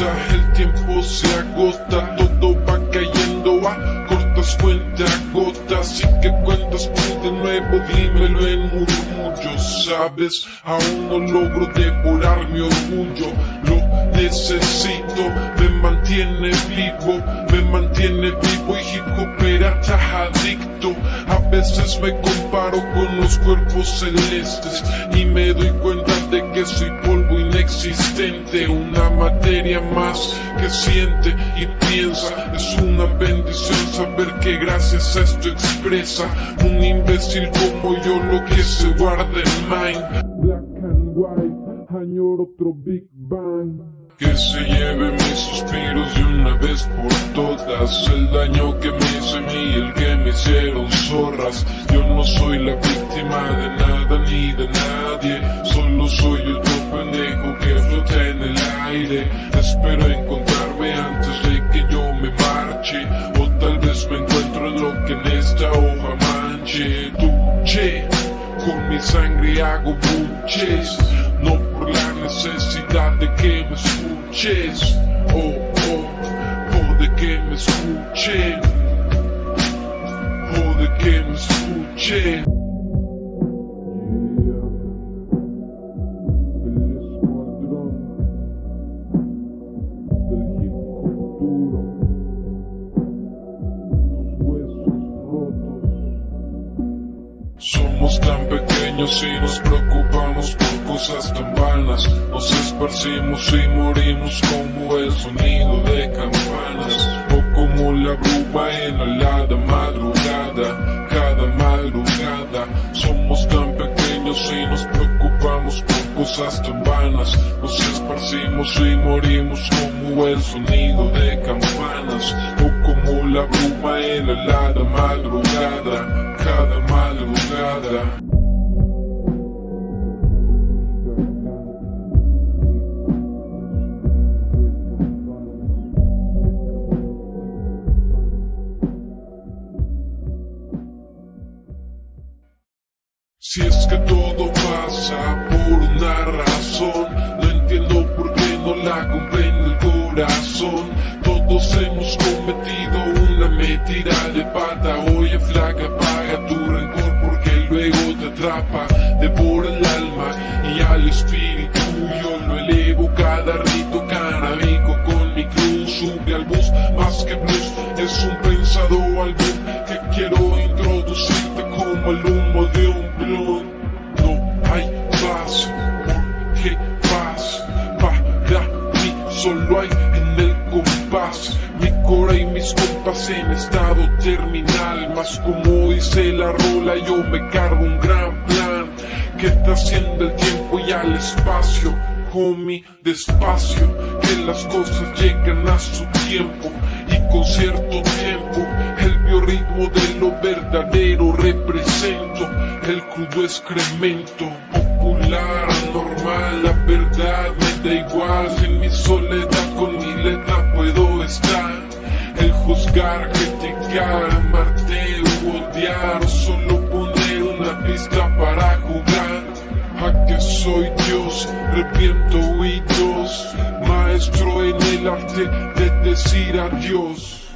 pasa, el tiempo se agota, todo va cayendo a cortas cuentagotas. Y que cuentas tú de nuevo, dímelo en murmullos. Sabes, aún no logro devorar mi orgullo. Lo necesito, me mantiene vivo y hip hopera adicto. A veces me comparo con los cuerpos celestes y me doy cuenta de que soy polvo inexistente, una materia más que siente y piensa. Es una bendición saber que gracias a esto expresa un imbécil como yo lo que se guarda en mind. Black and white, añoro otro Big Bang. Que se lleve mis suspiros de una vez por todas, el daño que me hice a mí, el que me hicieron zorras. Yo no soy la víctima de nada ni de nadie, solo soy el pendejo que flota en el aire. Espero encontrarme antes de que yo me marche, o tal vez me encuentro en lo que en esta hoja manche. Duché, con mi sangre hago buches, no por la necesidad de que me escuches, o de que me escuchen, o de que me escuchen. Somos tan pequeños y nos preocupamos por cosas tan vanas. Nos esparcimos y morimos como el sonido de campanas, o como la bruma en la helada madrugada, cada madrugada. Somos tan pequeños y nos preocupamos por cosas tan vanas. Nos esparcimos y morimos como el sonido de campanas, o como la bruma en la helada madrugada, cada madrugada. Si es que todo pasa por una razón, no entiendo por qué no la comprende el corazón. Todos hemos cometido una metida de pata. Oye flaca, paga tu rencor porque luego te atrapa, devora el alma y al espíritu. Yo lo elevo cada rito canábico con mi cruz. Sube al bus más que blues, es un pensado álbum que quiero introducirte como el humo de un blunt. No hay paz, porque paz para mí solo hay en el compás. Mi cora y mis compas en estado terminal, más como dice la rola yo me cargo un gran plan que está haciendo el tiempo y al espacio. Homie, despacio, que las cosas llegan a su tiempo y con cierto tiempo. El biorritmo de lo verdadero represento, el crudo excremento popular, normal. La verdad me da igual, en mi soledad con mi letra puedo estar. El juzgar, criticar, amarte o odiar, o solo poner una pista para jugar. A que soy Dios, reviento oídos, maestro en el arte de decir adiós.